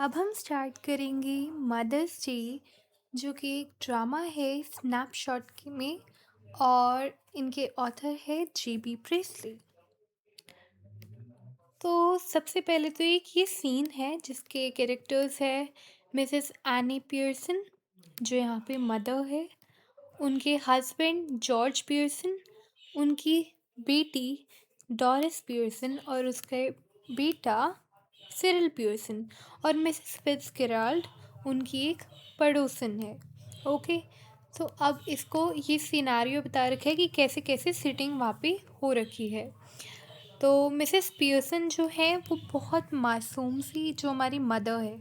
अब हम स्टार्ट करेंगे मदर्स डे, जो कि एक ड्रामा है स्नैपशॉट में। और इनके ऑथर है जेबी प्रेस्ली। तो सबसे पहले तो एक ये सीन है जिसके कैरेक्टर्स है मिसेस एनी पियर्सन, जो यहाँ पे मदर है, उनके हस्बैंड जॉर्ज पियर्सन, उनकी बेटी डॉरिस पियर्सन और उसका बेटा सिरिल पियर्सन, और मिसेस फिट्जगेराल्ड उनकी एक पड़ोसन है। ओके। तो अब इसको ये सिनारियो बता रखा है कि कैसे कैसे सिटिंग वहाँ पे हो रखी है। तो मिसेस पियर्सन जो है वो बहुत मासूम सी, जो हमारी मदर है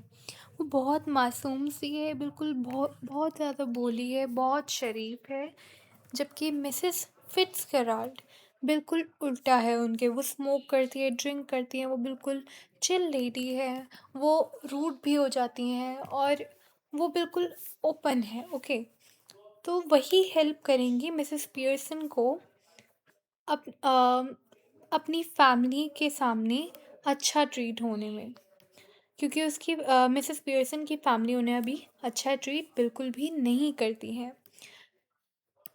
वो बहुत मासूम सी है, बिल्कुल बहुत बहुत ज़्यादा भोली है, बहुत शरीफ है। जबकि मिसेस फिट्जगेराल्ड बिल्कुल उल्टा है उनके, वो स्मोक करती है, ड्रिंक करती है, वो बिल्कुल चिल लेडी है। वो रूड भी हो जाती हैं और वो बिल्कुल ओपन है। ओके। तो वही हेल्प करेंगी मिसेस पियर्सन को अपनी फैमिली के सामने अच्छा ट्रीट होने में, क्योंकि उसकी मिसेस पियर्सन की फैमिली उन्हें अभी अच्छा ट्रीट बिल्कुल भी नहीं करती है।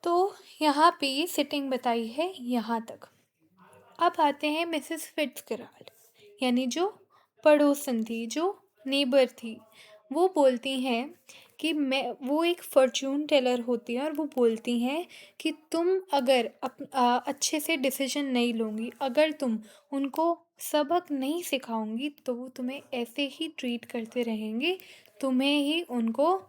तो यहाँ पे ये सिटिंग बताई है यहाँ तक। अब आते हैं मिसेस फिट्जगेराल्ड, यानी जो पड़ोसन थी, जो नेबर थी। वो बोलती हैं कि वो एक फॉर्च्यून टेलर होती है और वो बोलती हैं कि तुम अगर अच्छे से डिसीजन नहीं लोगी, अगर तुम उनको सबक नहीं सिखाओगी, तो वो तुम्हें ऐसे ही ट्रीट करते रहेंगे। तुम्हें ही उनको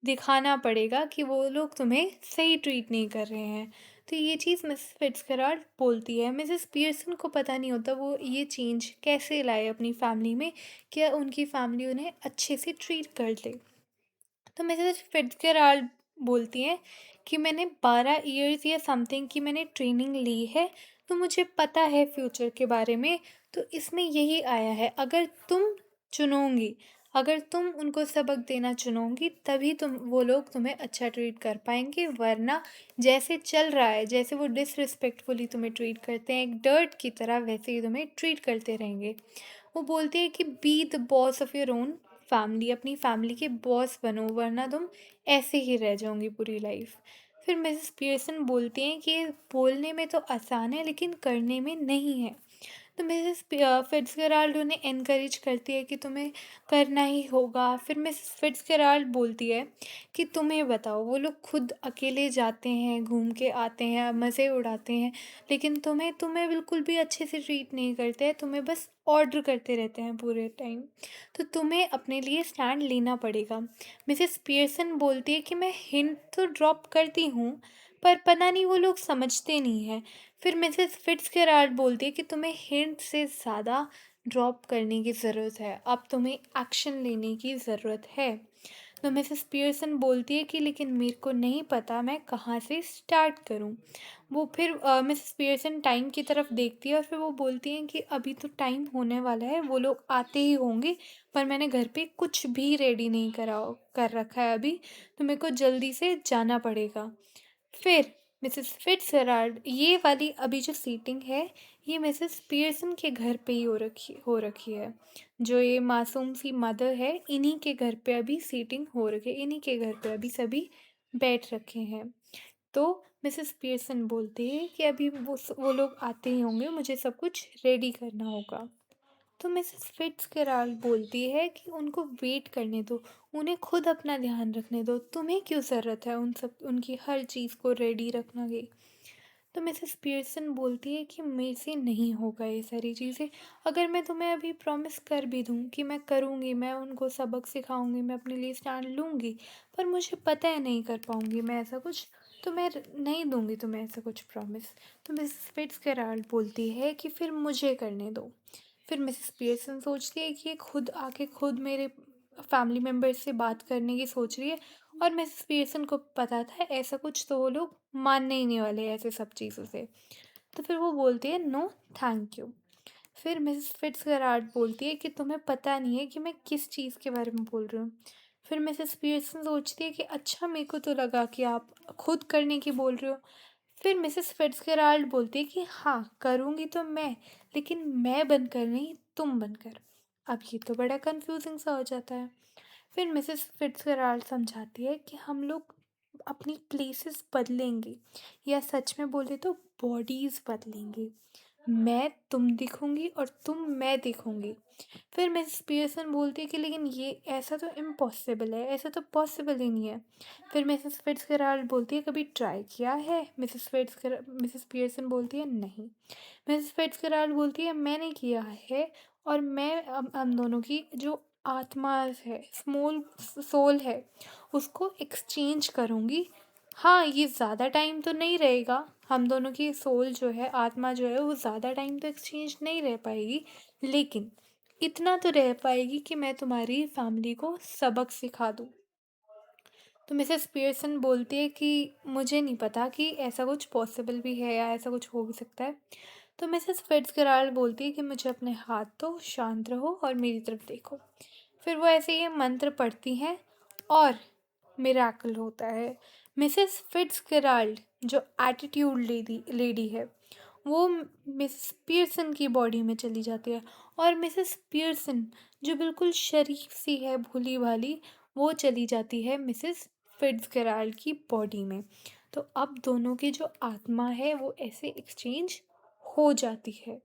दिखाना पड़ेगा कि वो लोग तुम्हें सही ट्रीट नहीं कर रहे हैं। तो ये चीज़ मिसेस फिट्जगेराल्ड बोलती है। मिसेस पियर्सन को पता नहीं होता वो ये चेंज कैसे लाए अपनी फैमिली में, क्या उनकी फैमिली उन्हें अच्छे से ट्रीट कर ले। तो मिसेस फिट्जगेराल्ड बोलती हैं कि मैंने 12 इयर्स या समथिंग की मैंने ट्रेनिंग ली है, तो मुझे पता है फ्यूचर के बारे में। तो इसमें यही आया है, अगर तुम चुनोगी, अगर तुम उनको सबक देना चुनोगी, तभी वो लोग तुम्हें अच्छा ट्रीट कर पाएंगे, वरना जैसे चल रहा है, जैसे वो डिसरिस्पेक्टफुली तुम्हें ट्रीट करते हैं एक डर्ट की तरह, वैसे ही तुम्हें ट्रीट करते रहेंगे। वो बोलती है कि be the boss of your own family, अपनी फैमिली के बॉस बनो, वरना तुम ऐसे ही रह जाओगी पूरी लाइफ। फिर मिसेस पियर्सन बोलती हैं कि बोलने में तो आसान है लेकिन करने में नहीं है। तो मिसेस फिट्जगेराल्ड उन्हें एनकरेज करती है कि तुम्हें करना ही होगा। फिर मिसेस फिट्जगेराल्ड बोलती है कि तुम्हें बताओ, वो लोग खुद अकेले जाते हैं, घूम के आते हैं, मज़े उड़ाते हैं, लेकिन तुम्हें तुम्हें बिल्कुल भी अच्छे से ट्रीट नहीं करते हैं, तुम्हें बस ऑर्डर करते रहते हैं पूरे टाइम। तो तुम्हें अपने लिए स्टैंड लेना पड़ेगा। मिसेस पियर्सन बोलती है कि मैं हिंट तो ड्रॉप करती हूँ, पर पता नहीं वो लोग समझते नहीं हैं। फिर मिसेस फिट्जगेराल्ड बोलती है कि तुम्हें हिंट से ज़्यादा ड्रॉप करने की ज़रूरत है, अब तुम्हें एक्शन लेने की ज़रूरत है। तो मिसेस पियर्सन बोलती है कि लेकिन मेरे को नहीं पता मैं कहाँ से स्टार्ट करूँ। वो फिर मिसेस पियर्सन टाइम की तरफ देखती है और फिर वो बोलती हैं कि अभी तो टाइम होने वाला है, वो लोग आते ही होंगे, पर मैंने घर पे कुछ भी रेडी नहीं कर रखा है अभी, तो मेरे को जल्दी से जाना पड़ेगा। फिर मिसेस फिट्जगेराल्ड, ये वाली अभी जो सीटिंग है, ये मिसेस पियर्सन के घर पे ही हो रखी है। जो ये मासूम सी मदर है, इन्हीं के घर पे अभी सीटिंग हो रखी है, इन्हीं के घर पे अभी सभी बैठ रखे हैं। तो मिसेस पियर्सन बोलती है कि अभी वो लोग आते ही होंगे, मुझे सब कुछ रेडी करना होगा। तो मिसेस फिट्जगेराल्ड बोलती है कि उनको वेट करने दो, उन्हें खुद अपना ध्यान रखने दो, तुम्हें क्यों ज़रूरत है उनकी हर चीज़ को रेडी रखना की। तो मिसेस पियर्सन बोलती है कि मेरे से नहीं होगा ये सारी चीज़ें। अगर मैं तुम्हें अभी प्रॉमिस कर भी दूँ कि मैं करूँगी, मैं उनको सबक सिखाऊंगी, मैं अपने लिए स्टैंड लूँगी, पर मुझे पता है नहीं कर पाऊँगी मैं ऐसा कुछ, तो मैं नहीं दूँगी तुम्हें ऐसा कुछ प्रॉमिस। तो मिसेस फिट्जगेराल्ड बोलती है कि फिर मुझे करने दो। फिर मिसेस पियर्सन सोचती है कि ये खुद आके खुद मेरे फैमिली मेम्बर्स से बात करने की सोच रही है, और मिसेस पियर्सन को पता था ऐसा कुछ तो वो लोग मानने ही नहीं वाले ऐसे सब चीज़ों से। तो फिर वो बोलती है नो थैंक यू। फिर मिसेस फिट्जगेराल्ड बोलती है कि तुम्हें पता नहीं है कि मैं किस चीज़ के बारे में बोल रही हूँ। फिर मिसेस पियर्सन सोचती है कि अच्छा, मेरे को तो लगा कि आप खुद करने की बोल रहे हो। फिर मिसेस फिट्जगेराल्ड बोलती है कि हाँ, करूँगी तो मैं, लेकिन मैं बनकर नहीं, तुम बनकर। अब ये तो बड़ा कंफ्यूजिंग सा हो जाता है। फिर मिसेस फिट्जगेराल्ड समझाती है कि हम लोग अपनी प्लेसेस बदलेंगे, या सच में बोले तो बॉडीज बदलेंगे। मैं तुम दिखूंगी और तुम मैं दिखूंगी। फिर मिसेस पियर्सन बोलती है कि लेकिन ये ऐसा तो इम्पॉसिबल है, ऐसा तो पॉसिबल ही नहीं है। फिर मिसेस फिट्जगेराल्ड बोलती है कभी ट्राई किया है? मिसेस पियर्सन बोलती है नहीं। मिसेस फिट्जगेराल्ड बोलती है मैंने किया है, और मैं हम दोनों की जो आत्मा है, स्मॉल सोल है, उसको एक्सचेंज करूँगी। हाँ, ये ज़्यादा टाइम तो नहीं रहेगा, हम दोनों की सोल जो है, आत्मा जो है, वो ज़्यादा टाइम तो एक्सचेंज नहीं रह पाएगी, लेकिन इतना तो रह पाएगी कि मैं तुम्हारी फैमिली को सबक सिखा दूँ। तो मिसेस पियर्सन बोलती है कि मुझे नहीं पता कि ऐसा कुछ पॉसिबल भी है या ऐसा कुछ हो भी सकता है। तो मिसेस फिट्जगेराल्ड बोलती है कि मुझे अपने हाथ दो, शांत रहो और मेरी तरफ देखो। फिर वो ऐसे ये मंत्र पढ़ती हैं और मिरेकल होता है। मिसेस फिट्जगेराल्ड जो एटीट्यूड लेडी है, वो मिसेस पियर्सन की बॉडी में चली जाती है, और मिसेस पियर्सन जो बिल्कुल शरीफ सी है, भोली भाली, वो चली जाती है मिसेस फिट्जगेराल्ड की बॉडी में। तो अब दोनों की जो आत्मा है वो ऐसे एक्सचेंज हो जाती है।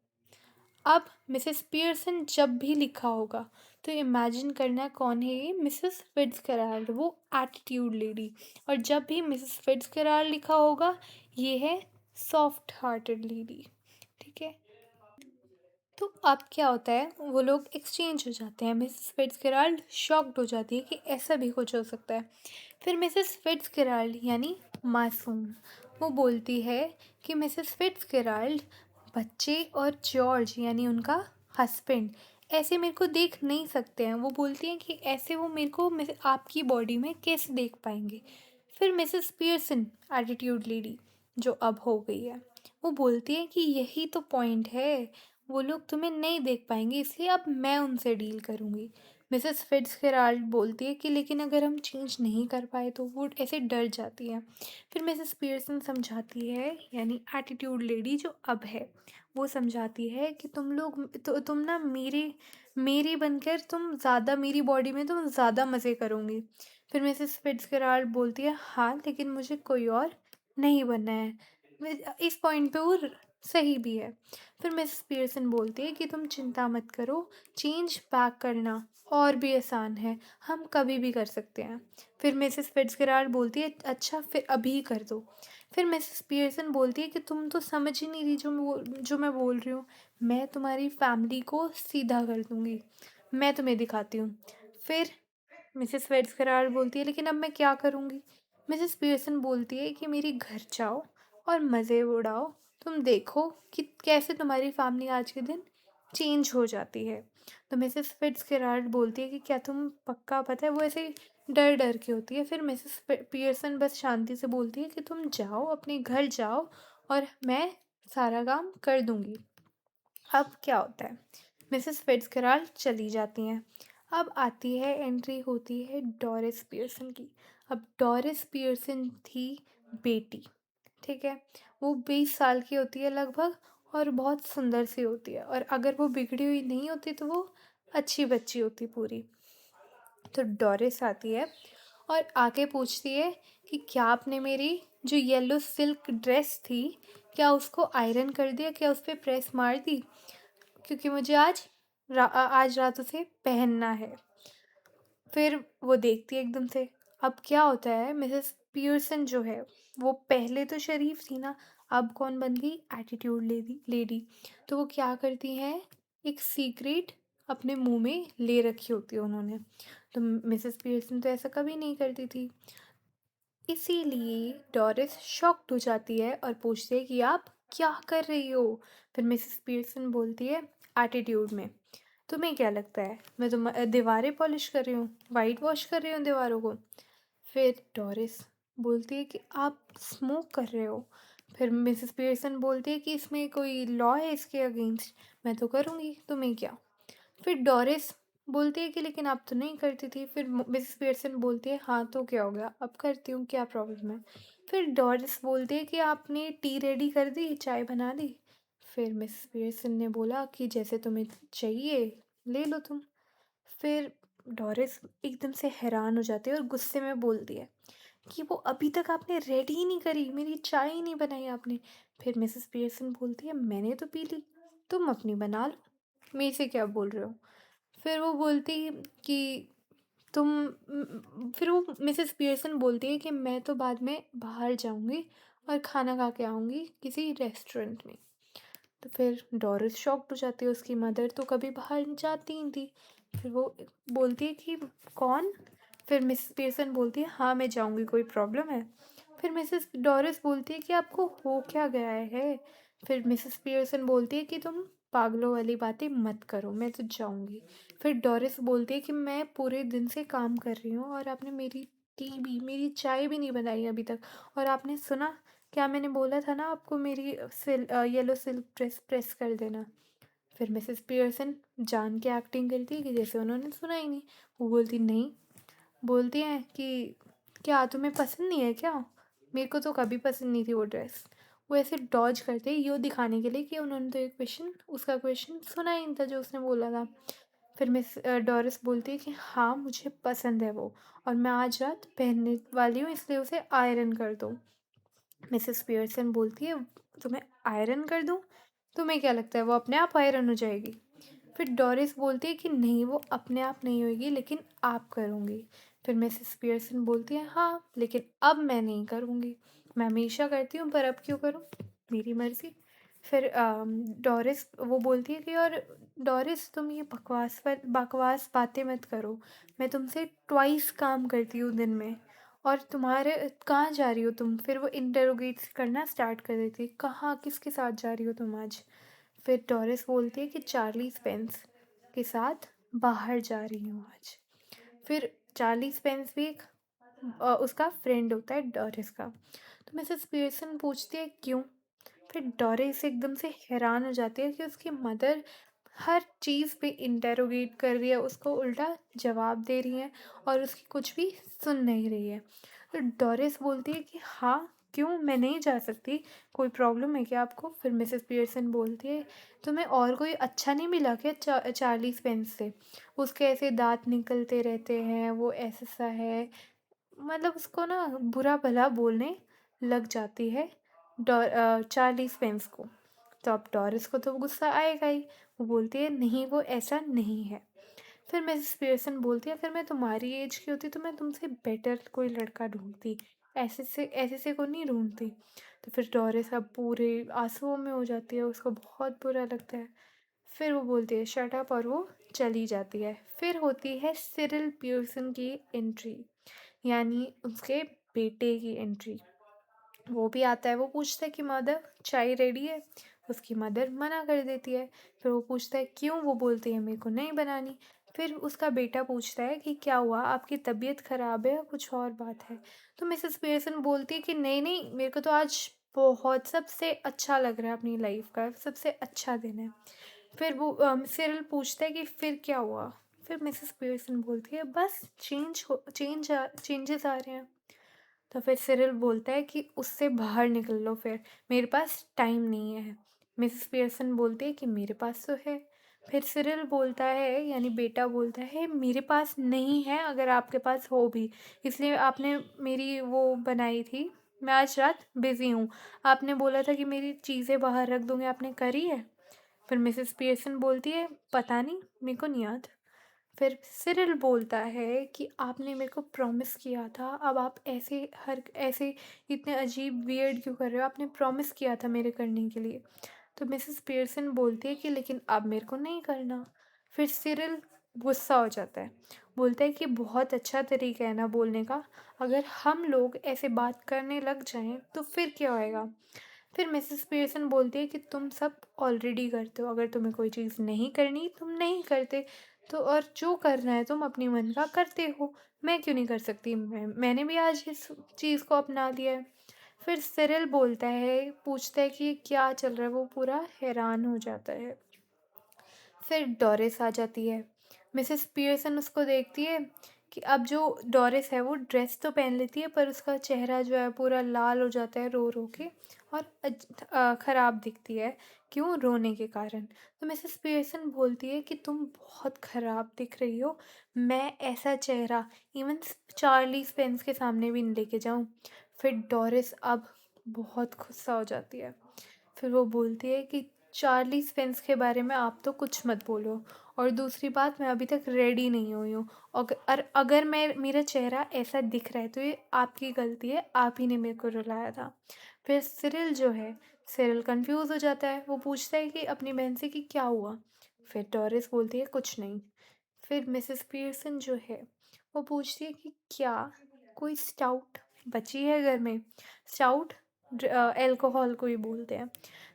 अब मिसेस पियर्सन जब भी लिखा होगा तो इमेजिन करना कौन है ये? मिसेस फिट्जगेराल्ड, वो एटीट्यूड लेडी। और जब भी मिसेस फिट्जगेराल्ड लिखा होगा, ये है सॉफ्ट हार्टेड लेडी। ठीक है। तो अब क्या होता है, वो लोग एक्सचेंज हो जाते हैं। मिसेस फिट्जगेराल्ड शॉक्ड हो जाती है कि ऐसा भी कुछ हो सकता है। फिर मिसेस फिट्जगेराल्ड यानी मासूम, वो बोलती है कि मिसेस फिट्जगेराल्ड, बच्चे और जॉर्ज यानी उनका हस्बैंड ऐसे मेरे को देख नहीं सकते हैं। वो बोलती हैं कि ऐसे वो मेरे को आपकी बॉडी में कैसे देख पाएंगे। फिर मिसेस पियर्सन, एटीट्यूड लेडी जो अब हो गई है, वो बोलती है कि यही तो पॉइंट है, वो लोग तुम्हें नहीं देख पाएंगे, इसलिए अब मैं उनसे डील करूँगी। मिसेस फिट्जगेराल्ड बोलती है कि लेकिन अगर हम चेंज नहीं कर पाए तो? वो ऐसे डर जाती है। फिर मिसेस पियर्सन समझाती है, यानी एटीट्यूड लेडी जो अब है, वो समझाती है कि तुम लोग तुम ना मेरे मेरी बनकर तुम ज़्यादा, मेरी बॉडी में तुम ज़्यादा मज़े करोगी। फिर मिसेस फिट्जगेराल्ड बोलती है हाँ, लेकिन मुझे कोई और नहीं बनना है। इस पॉइंट पे वो सही भी है। फिर मिसेस पियर्सन बोलती है कि तुम चिंता मत करो, चेंज बैक करना और भी आसान है, हम कभी भी कर सकते हैं। फिर मिसेस फिट्जगेराल्ड बोलती है अच्छा, फिर अभी कर दो। फिर मिसेस पियर्सन बोलती है कि तुम तो समझ ही नहीं रही जो मैं बोल रही हूँ। मैं तुम्हारी फैमिली को सीधा कर दूँगी, मैं तुम्हें दिखाती हूँ। फिर मिसेस फिट्जगेराल्ड बोलती है लेकिन अब मैं क्या करूँगी? मिसेस पियर्सन बोलती है कि मेरे घर जाओ और मज़े उड़ाओ, तुम देखो कि कैसे तुम्हारी फैमिली आज के दिन चेंज हो जाती है। तो मिसेस फिट्जगेराल्ड बोलती है कि क्या तुम पक्का? पता है वो ऐसे डर डर के होती है। फिर मिसेस पियर्सन बस शांति से बोलती है कि तुम जाओ, अपने घर जाओ, और मैं सारा काम कर दूंगी। अब क्या होता है, मिसेस फिट्जगेराल्ड चली जाती हैं। अब आती है, एंट्री होती है डोरिस पियर्सन की। अब डोरिस पियर्सन थी बेटी, ठीक है। वो 20 साल की होती है लगभग, और बहुत सुंदर सी होती है, और अगर वो बिगड़ी हुई नहीं होती तो वो अच्छी बच्ची होती पूरी। तो डोरिस आती है और आके पूछती है कि क्या आपने मेरी जो येलो सिल्क ड्रेस थी, क्या उसको आयरन कर दिया, क्या उस पर प्रेस मार दी, क्योंकि मुझे आज रात उसे पहनना है। फिर वो देखती है एकदम से। अब क्या होता है, मिसेस पियर्सन जो है, वो पहले तो शरीफ थी ना, अब कौन बन गई? Attitude lady. तो वो क्या करती हैं, एक सीक्रेट अपने मुंह में ले रखी होती है उन्होंने। तो मिसेस पियर्सन तो ऐसा कभी नहीं करती थी, इसीलिए डोरिस शॉक्ड हो जाती है और पूछती है कि आप क्या कर रही हो। फिर मिसेस पियर्सन बोलती है एटीट्यूड में, तुम्हें क्या लगता है मैं दीवारें पॉलिश कर रही हूँ, वाइट वॉश कर रही हूँ दीवारों को? फिर डोरिस बोलती है कि आप स्मोक कर रहे हो। फिर मिसेस पियर्सन बोलती है कि इसमें कोई लॉ है इसके अगेंस्ट, मैं तो करूँगी, तुम्हें क्या? फिर डोरिस बोलती है कि लेकिन आप तो नहीं करती थी। फिर मिसेस पियर्सन बोलती है हाँ तो क्या हो गया, अब करती हूँ, क्या प्रॉब्लम है? फिर डोरिस बोलती है कि आपने टी रेडी कर दी, चाय बना दी? फिर मिसेस पियर्सन ने बोला कि जैसे तुम्हें चाहिए ले लो तुम। फिर डोरिस एकदम से हैरान हो जाती है और गुस्से में बोलती है कि वो अभी तक आपने रेडी ही नहीं करी, मेरी चाय ही नहीं बनाई आपने। फिर मिसेस पियर्सन बोलती है मैंने तो पी ली, तुम अपनी बना लो, मेरे से क्या बोल रहे हो। फिर वो बोलती कि तुम फिर वो मिसेस पियर्सन बोलती है कि मैं तो बाद में बाहर जाऊंगी और खाना खा के आऊंगी किसी रेस्टोरेंट में। तो फिर डोरिस शॉक्ड हो जाती है, उसकी मदर तो कभी बाहर जाती ही नहीं थी। फिर वो बोलती है कि कौन। फिर मिसेस पियर्सन बोलती है हाँ मैं जाऊंगी, कोई प्रॉब्लम है। फिर मिसेस डोरिस बोलती है कि आपको हो क्या गया है। फिर मिसेस पियर्सन बोलती है कि तुम पागलों वाली बातें मत करो, मैं तो जाऊंगी। फिर डोरिस बोलती है कि मैं पूरे दिन से काम कर रही हूँ और आपने मेरी टी भी, मेरी चाय भी नहीं बनाई अभी तक। और आपने सुना क्या मैंने बोला था ना आपको, मेरी येलो सिल्क ड्रेस प्रेस कर देना। फिर मिसेस पियर्सन जान के एक्टिंग करती है कि जैसे उन्होंने सुना ही नहीं। वो बोलती नहीं, बोलती हैं कि क्या तुम्हें पसंद नहीं है क्या, मेरे को तो कभी पसंद नहीं थी वो ड्रेस। वो ऐसे डॉज करते हैं यो दिखाने के लिए कि उन्होंने तो एक क्वेश्चन, उसका क्वेश्चन सुना ही नहीं था जो उसने बोला था। फिर मिस डोरिस बोलती है कि हाँ मुझे पसंद है वो, और मैं आज रात पहनने वाली हूँ, इसलिए उसे आयरन कर दो। मिसेस पियर्सन बोलती है तुम्हें आयरन कर दूँ, तुम्हें क्या लगता है वो अपने आप आयरन हो जाएगी। फिर डोरिस बोलती है कि नहीं वो अपने आप नहीं होगी, लेकिन आप करूँगी। फिर मिसेस पियर्सन बोलती है हाँ लेकिन अब मैं नहीं करूँगी, मैं हमेशा करती हूँ पर अब क्यों करूँ, मेरी मर्ज़ी। फिर डोरिस वो बोलती है कि और डोरिस तुम ये बकवास बातें मत करो, मैं तुमसे ट्वाइस काम करती हूँ दिन में, और तुम्हारे कहाँ जा रही हो तुम। फिर वो इंटरोगेट करना स्टार्ट कर देती है, कहाँ किसके साथ जा रही हो तुम आज। फिर डोरिस बोलती है कि चार्ली स्पेंस के साथ बाहर जा रही हूँ आज। फिर चार्ली स्पेंस भी एक उसका फ्रेंड होता है डोरिस का। तो मिसेस पियर्सन पूछती है क्यों। फिर डोरिस एकदम से हैरान हो जाती है कि उसकी मदर हर चीज़ पे इंटेरोगेट कर रही है, उसको उल्टा जवाब दे रही है और उसकी कुछ भी सुन नहीं रही है। तो डोरिस बोलती है कि हाँ क्यों, मैं नहीं जा सकती, कोई प्रॉब्लम है क्या आपको। फिर मिसेस पियर्सन बोलती है तुम्हें और कोई अच्छा नहीं मिला क्या चार्ली स्पेंस से, उसके ऐसे दांत निकलते रहते हैं, वो ऐसा सा है, मतलब उसको ना बुरा भला बोलने लग जाती है चार्ली स्पेंस को। तो अब डोरिस को तो गुस्सा आएगा ही, वो बोलती है नहीं वो ऐसा नहीं है। फिर मिसेस पियर्सन बोलती है अगर मैं तुम्हारी एज की होती तो मैं तुमसे बेटर कोई लड़का ढूंढती, ऐसे से को नहीं ढूंढती। तो फिर डोरिस अब पूरे आंसुओं में हो जाती है, उसको बहुत बुरा लगता है। फिर वो बोलती है शट अप और वो चली जाती है। फिर होती है सिरिल पियर्सन की एंट्री, यानी उसके बेटे की एंट्री। वो भी आता है, वो पूछता है कि मदर चाय रेडी है। उसकी मदर मना कर देती है। फिर वो पूछता है क्यों, वो बोलती है मेरे को नहीं बनानी। फिर उसका बेटा पूछता है कि क्या हुआ, आपकी तबीयत ख़राब है या कुछ और बात है। तो मिसेस पियर्सन बोलती है कि नहीं नहीं, मेरे को तो आज बहुत सबसे अच्छा लग रहा है, अपनी लाइफ का सबसे अच्छा दिन है। फिर वो सिरिल पूछता है कि फिर क्या हुआ। फिर मिसेस पियर्सन बोलती है बस चेंजेस आ रहे हैं। तो फिर सिरिल बोलता है कि उससे बाहर निकल लो, फिर मेरे पास टाइम नहीं है। मिसेस पियर्सन बोलती है कि मेरे पास तो है। फिर सिरिल बोलता है, यानी बेटा बोलता है मेरे पास नहीं है, अगर आपके पास हो भी, इसलिए आपने मेरी वो बनाई थी, मैं आज रात बिज़ी हूँ, आपने बोला था कि मेरी चीज़ें बाहर रख दूँगी, आपने करी है। फिर मिसेस पियर्सन बोलती है पता नहीं, मेरे को नहीं याद। फिर सिरिल बोलता है कि आपने मेरे को प्रॉमिस किया था, अब आप ऐसे इतने अजीब वियर्ड क्यों कर रहे हो, आपने प्रॉमिस किया था मेरे करने के लिए। तो मिसेस पियर्सन बोलती है कि लेकिन अब मेरे को नहीं करना। फिर सिरिल गुस्सा हो जाता है, बोलता है कि बहुत अच्छा तरीका है ना बोलने का, अगर हम लोग ऐसे बात करने लग जाएं तो फिर क्या होएगा। फिर मिसेस पियर्सन बोलती है कि तुम सब ऑलरेडी करते हो, अगर तुम्हें कोई चीज़ नहीं करनी तुम नहीं करते, तो और जो करना है तुम अपनी मन का करते हो, मैं क्यों नहीं कर सकती, मैंने भी आज इस चीज़ को अपना लिया है। फिर सिरिल बोलता है, पूछता है कि क्या चल रहा है, वो पूरा हैरान हो जाता है। फिर डोरिस आ जाती है, मिसेस पियर्सन उसको देखती है कि अब जो डोरिस है वो ड्रेस तो पहन लेती है, पर उसका चेहरा जो है पूरा लाल हो जाता है रो रो के, और खराब दिखती है। क्यों? रोने के कारण। तो मिसेस पियर्सन बोलती है कि तुम बहुत खराब दिख रही हो, मैं ऐसा चेहरा इवन चार्ली स्पेंस के सामने भी नहीं लेके जाऊं। फिर डोरिस अब बहुत गुस्सा हो जाती है। फिर वो बोलती है कि चार्ली स्पेंस के बारे में आप तो कुछ मत बोलो, और दूसरी बात, मैं अभी तक रेडी नहीं हुई हूँ, और अगर मैं मेरा चेहरा ऐसा दिख रहा है तो ये आपकी गलती है, आप ही ने मेरे को रुलाया था। फिर सिरिल जो है, सिरिल कंफ्यूज हो जाता है, वो पूछता है कि अपनी बहन से कि क्या हुआ। फिर डोरिस बोलती है कुछ नहीं। फिर मिसेस पियर्सन जो है वो पूछती है कि क्या कोई स्टाउट बची है घर में। स्टाउट अल्कोहल को ही बोलते हैं।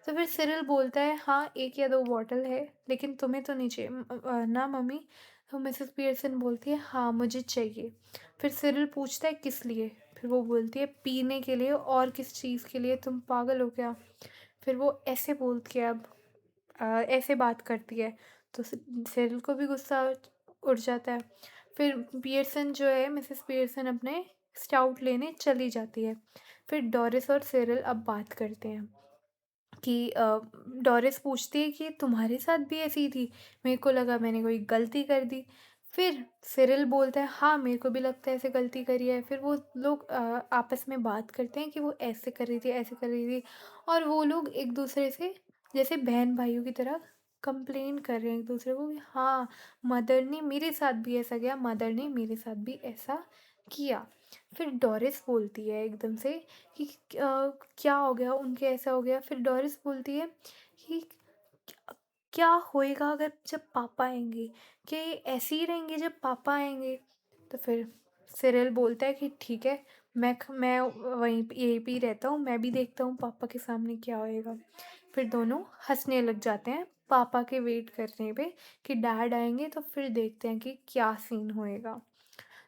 तो फिर सिरिल बोलता है हाँ, एक या दो बॉटल है, लेकिन तुम्हें तो नहीं चाहिए ना मम्मी। तो मिसेस पियर्सन बोलती है हाँ, मुझे चाहिए। फिर सिरिल पूछता है किस लिए। फिर वो बोलती है पीने के लिए, और किस चीज़ के लिए, तुम पागल हो क्या। फिर वो ऐसे बोलती है, अब ऐसे बात करती है, तो सिरिल को भी गुस्सा उड़ जाता है। फिर पियर्सन जो है, मिसेस पियर्सन अपने स्टाउट लेने चली जाती है। फिर डोरिस और सिरिल अब बात करते हैं कि डोरिस पूछती है कि तुम्हारे साथ भी ऐसी थी, मेरे को लगा मैंने कोई गलती कर दी। फिर सिरिल बोलता है हाँ, मेरे को भी लगता है ऐसे गलती करी है। फिर वो लोग आपस में बात करते हैं कि वो ऐसे कर रही थी, ऐसे कर रही थी, और वो लोग एक दूसरे से जैसे बहन भाइयों की तरह कंप्लेन कर रहे हैं एक दूसरे को कि हाँ, मदर ने मेरे साथ भी ऐसा किया, मदर ने मेरे साथ भी ऐसा किया। फिर डोरिस बोलती है एकदम से कि क्या हो गया, उनके ऐसा हो गया। फिर डोरिस बोलती है कि क्या होएगा अगर जब पापा आएंगे, क्या ये ऐसे ही रहेंगे जब पापा आएंगे। तो फिर सिरिल बोलता है कि ठीक है, मैं वहीं यहीं पे ही रहता हूँ, मैं भी देखता हूँ पापा के सामने क्या होएगा। फिर दोनों हंसने लग जाते हैं पापा के वेट करने पे कि डैड आएंगे, तो फिर देखते हैं कि क्या सीन होएगा।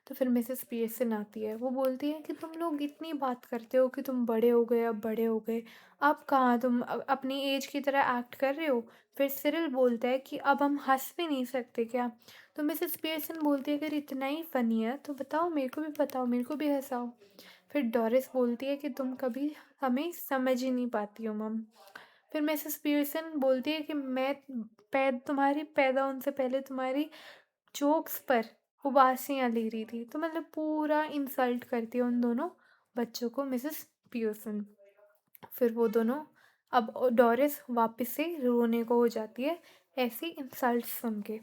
तो फिर मिसेस पियर्सन आती है, वो बोलती है कि तुम लोग इतनी बात करते हो कि तुम बड़े हो गए, अब बड़े हो गए, अब कहाँ तुम अपनी एज की तरह एक्ट कर रहे हो। फिर सिरिल बोलता है कि अब हम हंस भी नहीं सकते क्या। तो मिसेस पियर्सन बोलती है अगर इतना ही फनी है तो बताओ, मेरे को भी बताओ, मेरे को भी हंसाओ। फिर डोरिस बोलती है कि तुम कभी हमें समझ ही नहीं पाती हो मम। फिर मिसेस पियर्सन बोलती है कि मैं तुम्हारी पैदा होने से पहले तुम्हारी जोक्स पर उबासियाँ ले रही थी। तो मतलब पूरा इंसल्ट करती है उन दोनों बच्चों को मिसेस पियर्सन। फिर वो दोनों, अब डोरिस वापस से रोने को हो जाती है ऐसी इंसल्ट सुन के।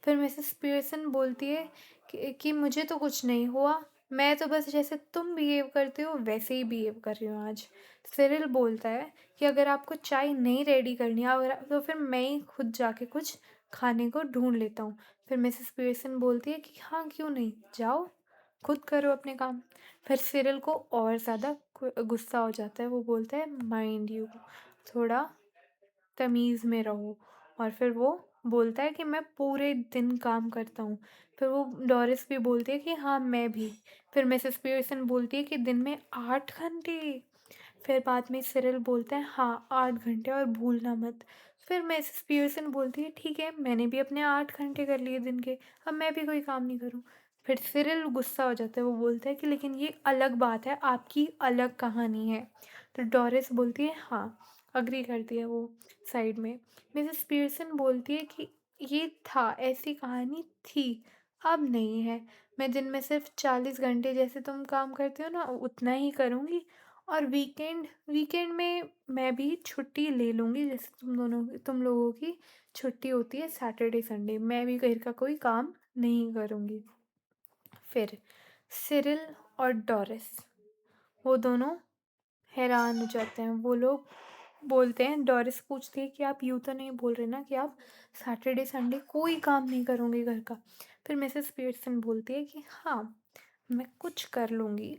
फिर मिसेस पियर्सन बोलती है कि मुझे तो कुछ नहीं हुआ, मैं तो बस जैसे तुम बिहेव करते हो वैसे ही बिहेव कर रही हूँ आज। सिरिल बोलता है कि अगर आपको चाय नहीं रेडी करनी है तो फिर मैं ही खुद जाके कुछ खाने को ढूंढ लेता हूँ। फिर मिसेस पियर्सन बोलती है कि हाँ, क्यों नहीं, जाओ खुद करो अपने काम। फिर सिरिल को और ज़्यादा गुस्सा हो जाता है, वो बोलता है माइंड यू, थोड़ा तमीज़ में रहो। और फिर वो बोलता है कि मैं पूरे दिन काम करता हूँ। फिर वो डोरिस भी बोलती है कि हाँ, मैं भी। फिर मिसेस पियर्सन बोलती है कि दिन में 8 घंटे। फिर बाद में सिरिल बोलता है हाँ, 8 घंटे, और भूलना मत। फिर मिसेस पियर्सन बोलती है ठीक है, मैंने भी अपने 8 घंटे कर लिए दिन के, अब मैं भी कोई काम नहीं करूँ। फिर सिरिल गुस्सा हो जाता है, वो बोलता है कि लेकिन ये अलग बात है, आपकी अलग कहानी है। तो डोरिस बोलती है हाँ, अग्री करती है वो साइड में। मिसेस पियर्सन बोलती है कि ये था, ऐसी कहानी थी, अब नहीं है। मैं दिन में सिर्फ 40 घंटे जैसे तुम काम करते हो ना, उतना ही करूँगी, और वीकेंड वीकेंड में मैं भी छुट्टी ले लूँगी, जैसे तुम लोगों की छुट्टी होती है सैटरडे संडे, मैं भी घर का कोई काम नहीं करूँगी। फिर सिरिल और डोरिस, वो दोनों हैरान हो जाते हैं। वो लोग बोलते हैं, डोरिस पूछती है कि आप यूँ तो नहीं बोल रहे ना कि आप सैटरडे संडे कोई काम नहीं करोगे घर का। फिर मिसेस पियर्सन बोलती है कि हाँ, मैं कुछ कर लूँगी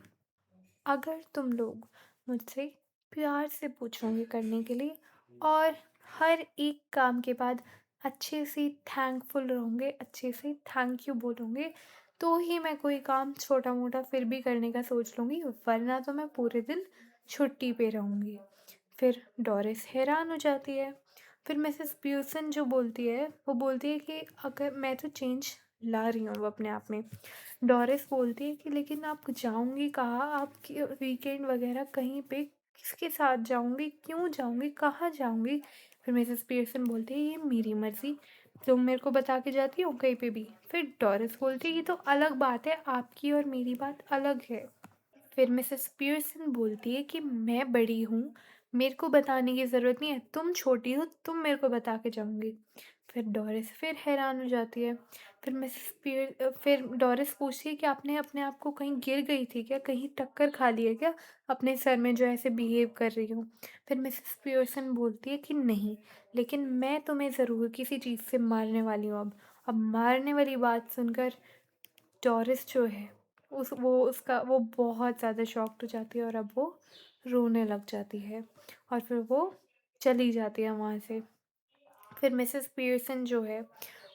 अगर तुम लोग मुझसे प्यार से पूछोगे करने के लिए, और हर एक काम के बाद अच्छे से थैंकफुल रहोगे, अच्छे से थैंक यू बोलोगे, तो ही मैं कोई काम छोटा मोटा फिर भी करने का सोच लूँगी, वरना तो मैं पूरे दिन छुट्टी पे रहूँगी। फिर डोरिस हैरान हो जाती है। फिर मिसेस पियर्सन जो बोलती है, वो बोलती है कि अगर मैं तो चेंज ला रही हूँ वो अपने आप में। डोरिस बोलती है कि लेकिन आप जाऊँगी कहाँ? आप वीकेंड वगैरह कहीं पे किसके साथ जाऊँगी? क्यों जाऊँगी? कहाँ जाऊँगी? फिर मिसेस पियर्सन बोलती है ये मेरी मर्ज़ी, तुम मेरे को बता के जाती हो कहीं पे भी। फिर डोरिस बोलती है ये तो अलग बात है, आपकी और मेरी बात अलग है। फिर मिसेस पियर्सन बोलती है कि मैं बड़ी हूँ, मेरे को बताने की ज़रूरत नहीं है, तुम छोटी हो, तुम मेरे को बता के जाऊँगी। फिर डोरिस फिर हैरान हो जाती है। फिर डोरिस पूछती है कि आपने अपने आप को कहीं गिर गई थी क्या? कहीं टक्कर खा ली है क्या? अपने सर में जो ऐसे बिहेव कर रही हूँ। फिर मिसेस पियर्सन बोलती है कि नहीं, लेकिन मैं तुम्हें ज़रूर किसी चीज़ से मारने वाली हूँ अब। अब मारने वाली बात सुनकर डोरिस जो है वो बहुत ज़्यादा शॉक्ड हो जाती है और अब वो रोने लग जाती है और फिर वो चली जाती है वहाँ से। फिर मिसेस पियर्सन जो है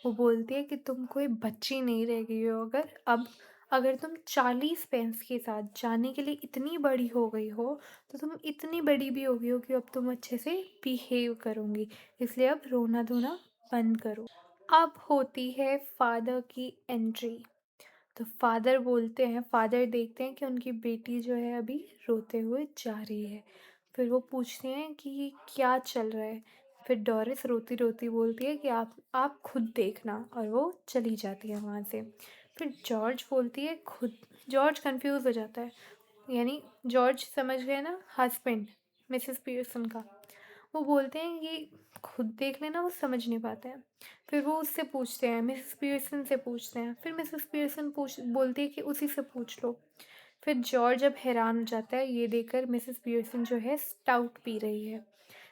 वो बोलती है कि तुम कोई बच्ची नहीं रह गई हो, अगर तुम 40 पेंस के साथ जाने के लिए इतनी बड़ी हो गई हो तो तुम इतनी बड़ी भी हो गई हो कि अब तुम अच्छे से बिहेव करोगी, इसलिए अब रोना धोना बंद करो। अब होती है फादर की एंट्री। तो फादर देखते हैं कि उनकी बेटी जो है अभी रोते हुए जा रही है। फिर वो पूछते हैं कि क्या चल रहा है। फिर डोरिस रोती रोती बोलती है कि आप खुद देखना, और वो चली जाती है वहाँ से। फिर जॉर्ज कंफ्यूज हो जाता है, यानी जॉर्ज समझ गए ना, हस्बैंड मिसेस पियर्सन का। वो बोलते हैं कि खुद देख लेना, वो समझ नहीं पाते हैं। फिर वो उससे पूछते हैं, मिसेस पियर्सन से पूछते हैं। फिर मिसेस पियर्सन पूछ बोलती है कि उसी से पूछ लो। फिर जॉर्ज अब हैरान हो जाता है ये देखकर मिसेस पियर्सन जो है स्टाउट पी रही है।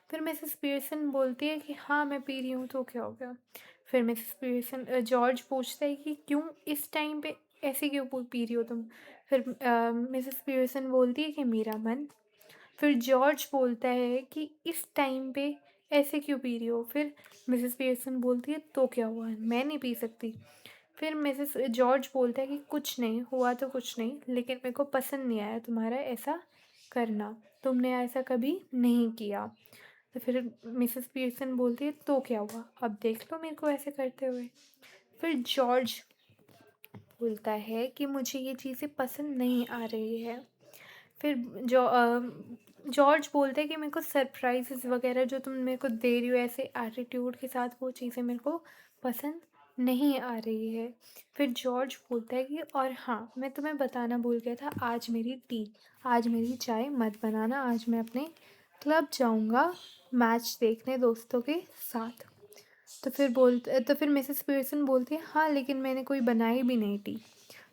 फिर मिसेस पियर्सन बोलती है कि हाँ मैं पी रही हूँ, तो क्या हो गया। फिर जॉर्ज पूछता है कि क्यों इस टाइम पे ऐसे क्यों पी रही हो तुम। फिर मिसेस पियर्सन बोलती है कि मेरा मन। फिर जॉर्ज बोलता है कि इस टाइम पे ऐसे क्यों पी रही हो। फिर मिसेस पियर्सन बोलती है तो क्या हुआ, मैं नहीं पी सकती। फिर मिसेस जॉर्ज बोलता है कि कुछ नहीं हुआ तो कुछ नहीं, लेकिन मेरे को पसंद नहीं आया तुम्हारा ऐसा करना, तुमने ऐसा कभी नहीं किया। तो फिर मिसेस पियर्सन बोलती है तो क्या हुआ, अब देख लो मेरे को ऐसे करते हुए। फिर जॉर्ज बोलता है कि मुझे ये चीज़ें पसंद नहीं आ रही है। फिर जॉर्ज बोलते हैं कि मेरे को सरप्राइजेस वगैरह जो तुम मेरे को दे रही हो ऐसे एटीट्यूड के साथ, वो चीज़ें मेरे को पसंद नहीं आ रही है। फिर जॉर्ज बोलता है कि और हाँ, मैं तुम्हें बताना भूल गया था, आज मेरी चाय मत बनाना, आज मैं अपने क्लब जाऊँगा मैच देखने दोस्तों के साथ। तो फिर मिसेस पियर्सन बोलती है हाँ, लेकिन मैंने कोई बनाई भी नहीं टी।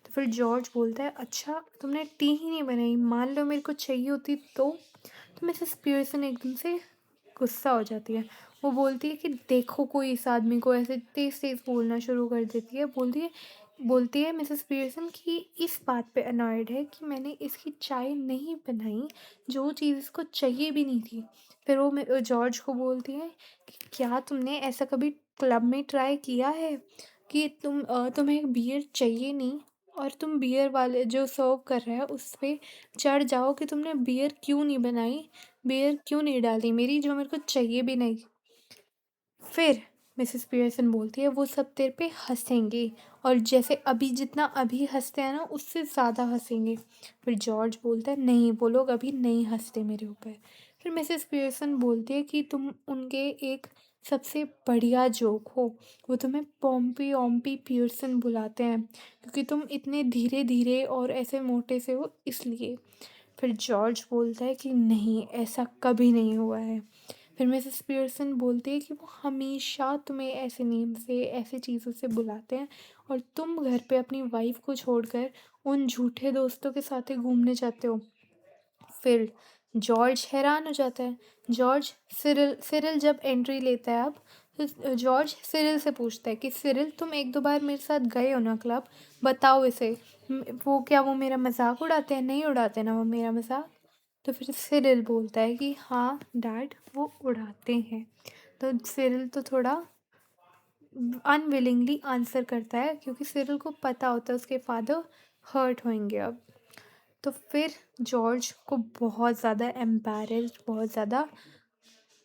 तो फिर जॉर्ज बोलता है अच्छा, तुमने टी ही नहीं बनाई, मान लो मेरे को चाहिए होती तो मिसेस पियर्सन एकदम से गुस्सा हो जाती है। वो बोलती है कि देखो, कोई इस आदमी को ऐसे तेज तेज बोलना शुरू कर देती है। बोलती है मिसेस पियर्सन कि इस बात पे अनॉयड है कि मैंने इसकी चाय नहीं बनाई, जो चीज़ इसको चाहिए भी नहीं थी। फिर वो जॉर्ज को बोलती है कि क्या तुमने ऐसा कभी क्लब में ट्राई किया है कि तुम्हें बियर चाहिए नहीं और तुम बियर वाले जो सर्व कर रहा है उस पे चढ़ जाओ कि तुमने बियर क्यों नहीं बनाई, बियर क्यों नहीं डाली मेरी, जो मेरे को चाहिए भी नहीं। फिर मिसेस पियर्सन बोलती है वो सब तेरे पे हंसेंगे, और जैसे अभी जितना अभी हंसते हैं ना उससे ज़्यादा हंसेंगे। फिर जॉर्ज बोलता है नहीं, वो लोग अभी नहीं हंसते मेरे ऊपर। फिर मिसेस पियर्सन बोलती है कि तुम उनके एक सबसे बढ़िया जोक हो, वो तुम्हें पॉम्पी ओम्पी पियर्सन बुलाते हैं क्योंकि तुम इतने धीरे धीरे और ऐसे मोटे से हो इसलिए। फिर जॉर्ज बोलता है कि नहीं, ऐसा कभी नहीं हुआ है। फिर मिसेस पियर्सन बोलती है कि वो हमेशा तुम्हें ऐसे नेम से ऐसी चीज़ों से बुलाते हैं और तुम घर पे अपनी वाइफ को छोड़कर उन झूठे दोस्तों के साथ ही घूमने जाते हो। फिर जॉर्ज हैरान हो जाता है। जॉर्ज सिरिल सिरिल जब एंट्री लेता है अब, तो जॉर्ज सिरिल से पूछता है कि सिरिल, तुम एक दो बार मेरे साथ गए हो ना क्लब, बताओ इसे, वो मेरा मजाक उड़ाते हैं? नहीं उड़ाते ना वो मेरा मजाक। तो फिर सिरिल बोलता है कि हाँ डैड, वो उड़ाते हैं। तो सिरिल तो थोड़ा अनविलिंगली आंसर करता है क्योंकि सिरिल को पता होता है उसके फादर हर्ट होंगे अब। तो फिर जॉर्ज को बहुत ज़्यादा एम्बैरेस्ड, बहुत ज़्यादा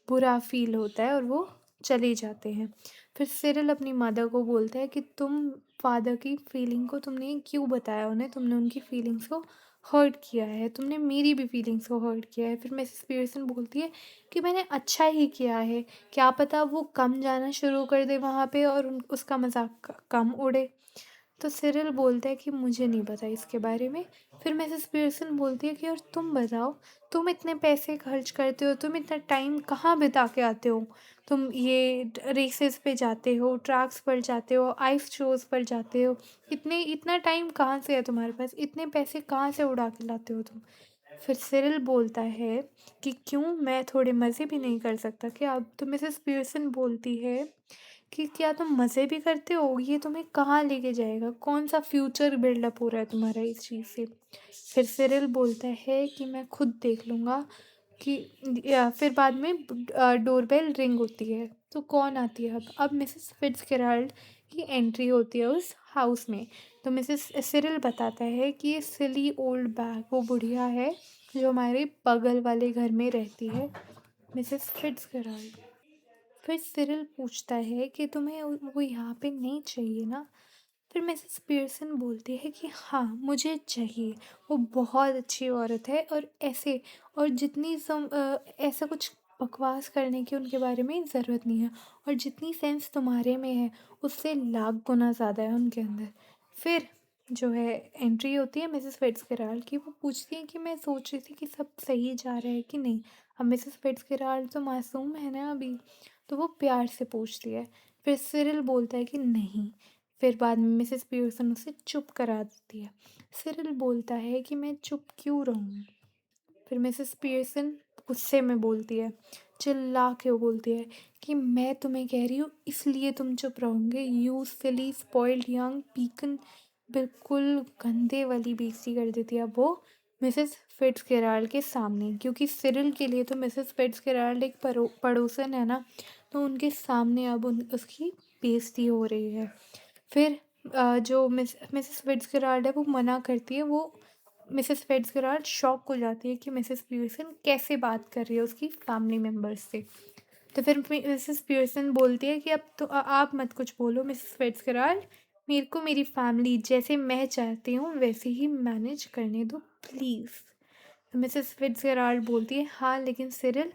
बुरा फील होता है और वो चले जाते हैं। फिर सिरिल अपनी मदर को बोलता है कि तुम फादर की फीलिंग को तुमने क्यों बताया उन्हें, तुमने उनकी फीलिंग्स को हर्ट किया है, तुमने मेरी भी फीलिंग्स को हर्ट किया है। फिर मिसेस पीयर्सन बोलती है कि मैंने अच्छा ही किया है, क्या पता वो कम जाना शुरू कर दे वहाँ पे और उसका मजाक कम उड़े। तो सिरिल बोलता है कि मुझे नहीं पता इसके बारे में। फिर मिसेस पीयर्सन बोलती है कि और तुम बताओ, तुम इतने पैसे खर्च करते हो, तुम इतना टाइम कहाँ बिता के आते हो, तुम ये रेसेस पे जाते हो, ट्रैक्स पर जाते हो, आइस शोज़ पर जाते हो, इतना टाइम कहाँ से है तुम्हारे पास, इतने पैसे कहाँ से उड़ा के लाते हो तुम। फिर सिरिल बोलता है कि क्यों, मैं थोड़े मज़े भी नहीं कर सकता क्या? अब तो मिसेस पीयर्सन बोलती है कि क्या तुम मज़े भी करते हो? ये तुम्हें कहाँ लेके जाएगा? कौन-सा फ्यूचर बिल्डअप हो रहा है तुम्हारा इस चीज़ से? फिर सिरिल बोलता है कि मैं खुद देख लूँगा कि या फिर बाद में डोरबेल रिंग होती है। तो कौन आती है अब? अब मिसेस फिट्ज़जेराल्ड की एंट्री होती है उस हाउस में। तो मिसेस सिरिल बताता है कि ये सिली ओल्ड बैग वो बुढ़िया है जो हमारे बगल वाले घर में रहती है, मिसेस फिट्ज़जेराल्ड। फिर सिरिल पूछता है कि तुम्हें वो यहाँ पे नहीं चाहिए ना? फिर मिसेस पीयर्सन बोलती है कि हाँ, मुझे चाहिए, वो बहुत अच्छी औरत है और ऐसे और ऐसा कुछ बकवास करने की उनके बारे में ज़रूरत नहीं है, और जितनी सेंस तुम्हारे में है उससे लाख गुना ज़्यादा है उनके अंदर। फिर जो है एंट्री होती है मिसेस फिट्ज़जेराल्ड की। वो पूछती है कि मैं सोच रही थी कि सब सही जा रहा है कि नहीं। अब मिसेस फिट्ज़जेराल्ड तो मासूम है ना अभी, तो वो प्यार से पूछती है। फिर सिरिल बोलता है कि नहीं। फिर बाद में मिसेस पीयर्सन उसे चुप करा देती है। सिरिल बोलता है कि मैं चुप क्यों रहूं? फिर मिसेस पीयर्सन गुस्से में बोलती है, चिल्ला के बोलती है कि मैं तुम्हें कह रही हूँ इसलिए तुम चुप रहोगे, यू सिली स्पॉइल्ड यंग पीकन। बिल्कुल गंदे वाली बेइज्जती कर देती है अब वो मिसेस फिट्ज़जेराल्ड के सामने, क्योंकि सिरिल के लिए तो मिसेस फिट्ज़जेराल्ड एक पड़ोसन है ना, तो उनके सामने अब उसकी बेइज्जती हो रही है। फिर जो मिसेस फिट्ज़जेराल्ड है वो मना करती है। वो मिसेस फिट्ज़जेराल्ड शॉक हो जाती है कि मिसेस पीयर्सन कैसे बात कर रही है उसकी फैमिली मेम्बर्स से। तो फिर मिसेस पीयर्सन बोलती है कि अब तो आप मत कुछ बोलो मिसेस फिट्ज़जेराल्ड, मेरे को मेरी फैमिली जैसे मैं चाहती हूँ वैसे ही मैनेज करने दो प्लीज़। तो मिसेस फिट्ज़जेराल्ड बोलती है हाँ लेकिन सिरिल।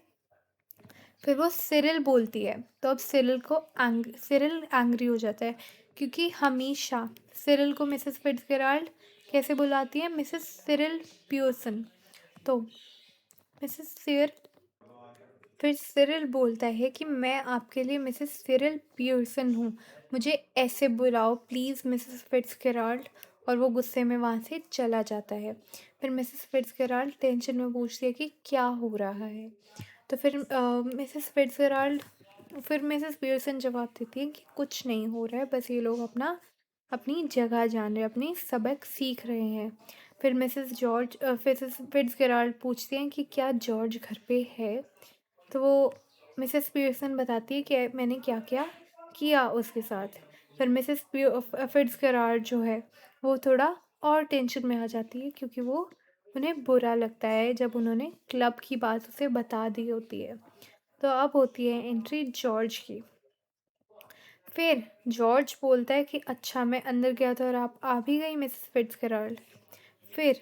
फिर वो सिरिल बोलती है, तो अब सिरिल एंग्री हो जाता है, क्योंकि हमेशा सिरिल को मिसेस फिट्ज़जेराल्ड कैसे बुलाती है, मिसेस सिरिल पियर्सन। तो मिसेस सिर फिर सिरिल बोलता है कि मैं आपके लिए मिसेस सिरिल पियर्सन हूँ, मुझे ऐसे बुलाओ प्लीज़ मिसेस फिट्ज़जेराल्ड। और वो गुस्से में वहाँ से चला जाता है। फिर मिसेस फिट्ज़जेराल्ड टेंशन में पूछती है कि क्या हो रहा है। तो फिर मिसेस पीयर्सन जवाब देती है कि कुछ नहीं हो रहा है, बस ये लोग अपनी जगह जान रहे हैं, अपनी सबक सीख रहे हैं। फिर मिसेस फिट्ज़जेराल्ड पूछती हैं कि क्या जॉर्ज घर पे है। तो वो मिसेस पीयर्सन बताती है कि मैंने क्या क्या किया उसके साथ। फिर फिट्ज़जेराल्ड जो है वो थोड़ा और टेंशन में आ जाती है, क्योंकि वो उन्हें बुरा लगता है जब उन्होंने क्लब की बात उसे बता दी होती है। तो अब होती है एंट्री जॉर्ज की। फिर जॉर्ज बोलता है कि अच्छा मैं अंदर गया था और आप आ भी गई मिसेस फिट्ज़जेराल्ड। फिर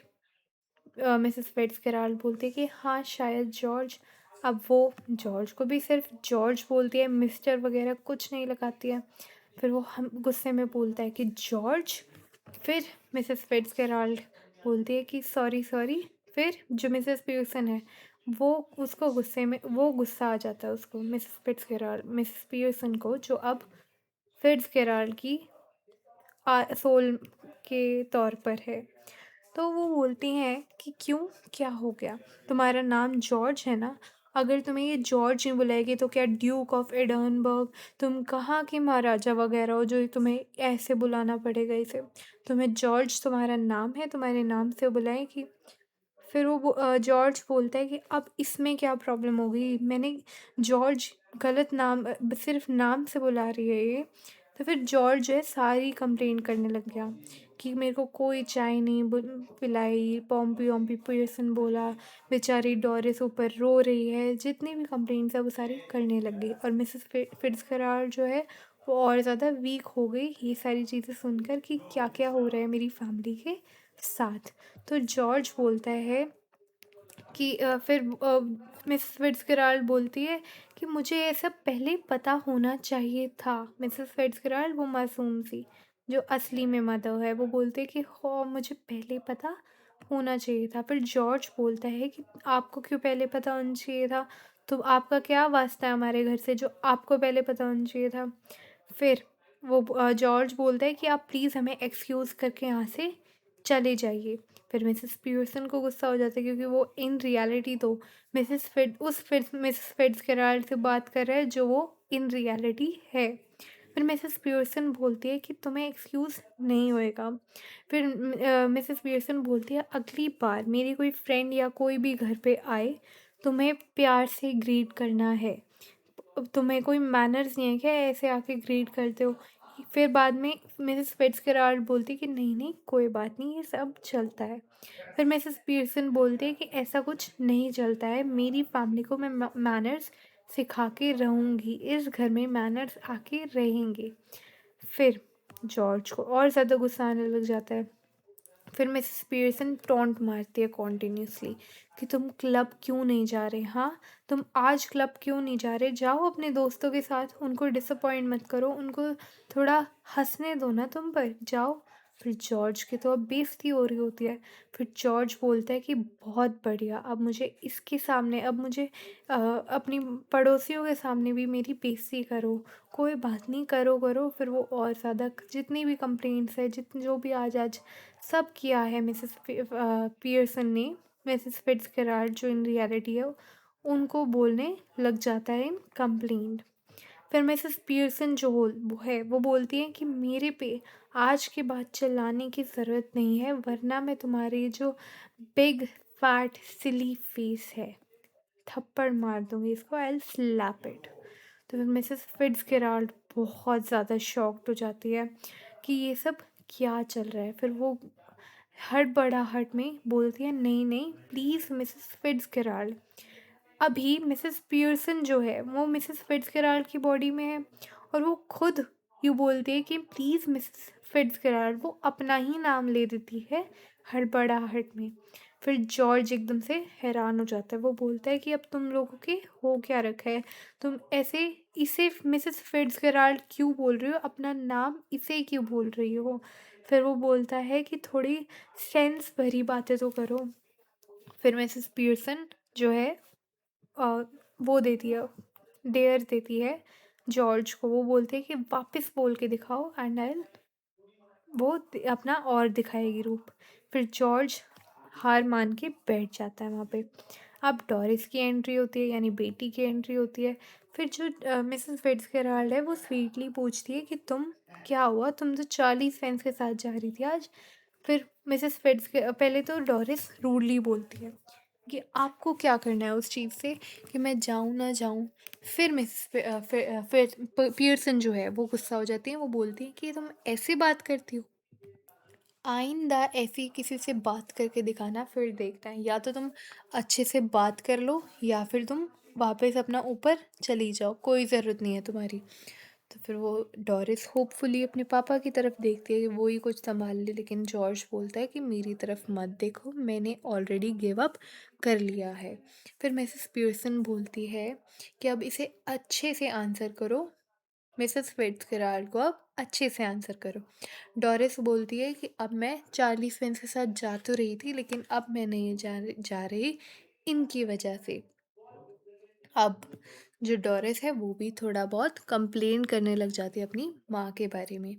मिसेस फिट्ज़जेराल्ड बोलती है कि हाँ शायद जॉर्ज। अब वो जॉर्ज को भी सिर्फ जॉर्ज बोलती है, मिस्टर वगैरह कुछ नहीं लगाती है। फिर वो हम गुस्से में बोलता है कि जॉर्ज। फिर मिसेस फिट्ज़जेराल्ड बोलती है कि सॉरी सॉरी। फिर जो मिसेस पीयर्सन है वो वो गुस्सा आ जाता है उसको, मिसेस पीयर्सन को, जो अब फिट्ज़जेराल्ड की सोल के तौर पर है। तो वो बोलती हैं कि क्यों, क्या हो गया, तुम्हारा नाम जॉर्ज है ना, अगर तुम्हें ये जॉर्ज नहीं बुलाएगी तो क्या ड्यूक ऑफ एडनबर्ग, तुम कहाँ के महाराजा वगैरह हो जो तुम्हें ऐसे बुलाना पड़ेगा इसे, तुम्हें जॉर्ज तुम्हारा नाम है, तुम्हारे नाम से बुलाएगी। फिर जॉर्ज बोलता है कि अब इसमें क्या प्रॉब्लम हो गई, मैंने जॉर्ज गलत नाम सिर्फ नाम से बुला रही है ये। तो फिर जॉर्ज जो है सारी कंप्लेन करने लग गया कि मेरे को कोई चाय नहीं पिलाई, पॉम्पी ओम्पी पियर्सन बोला, बेचारी डोरिस ऊपर रो रही है, जितनी भी कंप्लेंट्स है वो सारी करने लग गई। और मिसेस फिट्ज़जेराल्ड जो है वो और ज़्यादा वीक हो गई ये सारी चीज़ें सुनकर कि क्या-क्या हो रहा है मेरी फैमिली के साथ। तो जॉर्ज बोलता है कि फिर मिसेस फिट्ज़gerald बोलती है कि मुझे ये सब पहले पता होना चाहिए था। मिसेस फिट्ज़gerald वो मासूम सी जो असली में मदर है, वो बोलते हैं कि हाँ, मुझे पहले पता होना चाहिए था। फिर जॉर्ज बोलता है कि आपको क्यों पहले पता होना चाहिए था? तो आपका क्या वास्ता है हमारे घर से जो आपको पहले पता होना चाहिए था? फिर वो जॉर्ज बोलता है कि आप प्लीज़ हमें एक्सक्यूज़ करके यहाँ से चले जाइए। फिर मिसेस पियर्सन को गुस्सा हो जाता है क्योंकि वो इन रियलिटी तो मिसेस फिट्ज़gerald से बात कर रहा है जो वो इन रियलिटी है। फिर मिसेस पियर्सन बोलती है कि तुम्हें एक्सक्यूज़ नहीं होएगा। फिर मिसेस पियर्सन बोलती है अगली बार मेरी कोई फ्रेंड या कोई भी घर पे आए, तुम्हें प्यार से ग्रीट करना है। तुम्हें कोई मैनर्स नहीं है क्या ऐसे आके ग्रीट करते हो? फिर बाद में मिसेस फिट्ज़gerald बोलती है कि नहीं कोई बात नहीं, ये सब चलता है। फिर मिसेस पियर्सन बोलती है कि ऐसा कुछ नहीं चलता है, मेरी फैमिली को मैं मैनर्स सिखा के रहूँगी, इस घर में मैनर्स आके रहेंगे। फिर जॉर्ज को और ज़्यादा गुस्सा आने लग जाता है। फिर मिसेस पियर्सन टॉन्ट मारती है कॉन्टिन्यूसली कि तुम क्लब क्यों नहीं जा रहे? हाँ, तुम आज क्लब क्यों नहीं जा रहे? जाओ अपने दोस्तों के साथ, उनको डिसअपॉइंट मत करो, उनको थोड़ा हंसने दो ना तुम पर, जाओ। फिर जॉर्ज की तो अब बेइज्जती हो रही होती है। फिर जॉर्ज बोलता है कि बहुत बढ़िया, अब मुझे इसके सामने, अब मुझे अपनी पड़ोसियों के सामने भी मेरी बेइज्जती करो, कोई बात नहीं, करो करो। फिर वो और ज़्यादा जितनी भी कंप्लेंट्स है, जितनी जो भी आज आज सब किया है पियर्सन ने, मिसेस फिट्ज़gerald जो इन रियलिटी है, उनको बोलने लग जाता है इन कंप्लेंट। फिर मिसेस पियर्सन जो वो है वो बोलती हैं कि मेरे पे आज के बाद चिल्लाने की ज़रूरत नहीं है, वरना मैं तुम्हारी जो बिग फैट सिली फेस है, थप्पड़ मार दूंगी इसको, आई विल स्लैप इट। तो फिर मिसेस फिट्ज़gerald बहुत ज़्यादा शॉक्ड हो जाती है कि ये सब क्या चल रहा है। फिर वो हड़बड़ाहट में बोलती है नहीं प्लीज़ मिसेस फिट्ज़gerald। अभी मिसेस पियर्सन जो है वो मिसेस फिट्ज़gerald की बॉडी में है और वो खुद यूँ बोलती है कि प्लीज़ मिसेस फिट्ज़gerald, वो अपना ही नाम ले देती है हड़बड़ाहट में। फिर जॉर्ज एकदम से हैरान हो जाता है, वो बोलता है कि अब तुम लोगों के हो क्या रखा है? तुम ऐसे इसे मिसेस फिट्ज़gerald क्यों बोल रही हो? अपना नाम इसे क्यों बोल रही हो? फिर वो बोलता है कि थोड़ी सेंस भरी बातें तो करो। फिर मिसेस पियर्सन जो है अ, वो देती है, डेयर देती है जॉर्ज को, वो बोलती है कि वापस बोल के दिखाओ एंड आई वो अपना और दिखाएगी रूप। फिर जॉर्ज हार मान के बैठ जाता है वहाँ पे। अब डॉरिस की एंट्री होती है, यानी बेटी की एंट्री होती है। फिर जो मिसेस फिट्ज़gerald है वो स्वीटली पूछती है कि तुम क्या हुआ, तुम तो चार्ली फ्रेंड्स के साथ जा रही थी आज। फिर मिसेस फिट्ज के पहले तो डॉरिस रूडली बोलती है कि आपको क्या करना है उस चीज़ से कि मैं जाऊँ ना जाऊँ। फिर फिर पियर्सन जो है वो गुस्सा हो जाती है, वो बोलती है कि तुम ऐसे बात करती हो, आइंदा ऐसी किसी से बात करके दिखाना, फिर देखते हैं, या तो तुम अच्छे से बात कर लो या फिर तुम वापस अपना ऊपर चली जाओ, कोई ज़रूरत नहीं है तुम्हारी। तो फिर वो डॉरिस होपफुली अपने पापा की तरफ देखती है कि वो ही कुछ संभाल ले, लेकिन जॉर्ज बोलता है कि मेरी तरफ मत देखो, मैंने ऑलरेडी गिव अप कर लिया है। फिर मिसेस पियर्सन बोलती है कि अब इसे अच्छे से आंसर करो, मिसेस फिट्ज़gerald को अब अच्छे से आंसर करो। डॉरिस बोलती है कि अब मैं चार्ली फ्रेंड्स के साथ जा तो रही थी, लेकिन अब मैं नहीं जा रही इनकी वजह से। अब जो डोरिस है वो भी थोड़ा बहुत कंप्लेन करने लग जाती है अपनी माँ के बारे में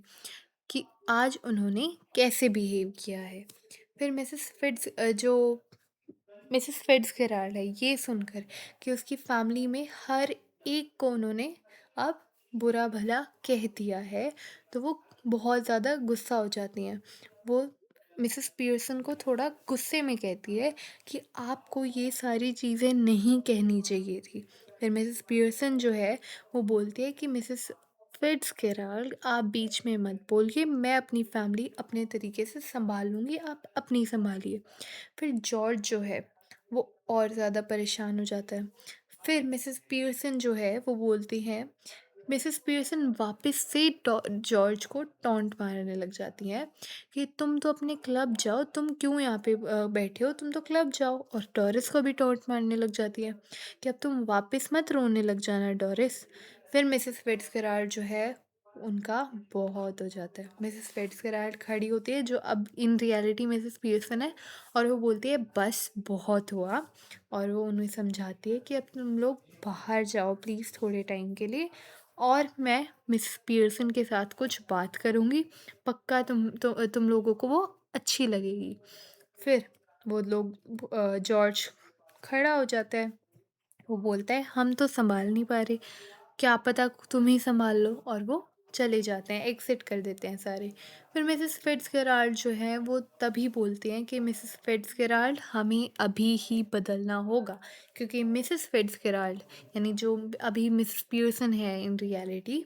कि आज उन्होंने कैसे बिहेव किया है। फिर जो मिसेस फिट्ज़gerald है ये सुनकर कि उसकी फैमिली में हर एक को उन्होंने अब बुरा भला कह दिया है, तो वो बहुत ज़्यादा गुस्सा हो जाती हैं। वो मिसेस पियर्सन को थोड़ा गुस्से में कहती है कि आपको ये सारी चीज़ें नहीं कहनी चाहिए थी। फिर मिसेस पियर्सन जो है वो बोलती है कि मिसेस फिट्ज़gerald, आप बीच में मत बोलिए, मैं अपनी फैमिली अपने तरीके से संभाल लूँगी, आप अपनी संभालिए। फिर जॉर्ज जो है वो और ज़्यादा परेशान हो जाता है। फिर मिसेस पियर्सन जो है वो बोलती हैं मिसेस पियर्सन वापस से जॉर्ज को टॉन्ट मारने लग जाती हैं कि तुम तो अपने क्लब जाओ, तुम क्यों यहाँ पे बैठे हो, तुम तो क्लब जाओ। और डोरिस को भी टॉन्ट मारने लग जाती है कि अब तुम वापस मत रोने लग जाना डोरिस। फिर मिसेस फिट्जगेराल्ड जो है उनका बहुत हो जाता है। मिसेस फिट्जगेराल्ड खड़ी होती है, जो अब इन रियलिटी मिसेस पियर्सन है, और वो बोलती है बस बहुत हुआ। और वो उन्हें समझाती है कि अब तुम लोग बाहर जाओ प्लीज़ थोड़े टाइम के लिए, और मैं मिस पियर्सन के साथ कुछ बात करूँगी, पक्का तुम लोगों को वो अच्छी लगेगी। फिर वो लोग जॉर्ज खड़ा हो जाता है, वो बोलता है हम तो संभाल नहीं पा रहे, क्या पता तुम ही संभाल लो, और वो चले जाते हैं, एग्जिट कर देते हैं सारे। फिर मिसेस फिट्जगेराल्ड जो है वो तभी बोलती हैं कि मिसेस फिट्जगेराल्ड हमें अभी ही बदलना होगा, क्योंकि मिसेस फिट्जगेराल्ड यानी जो अभी मिसेस पियर्सन है इन रियलिटी,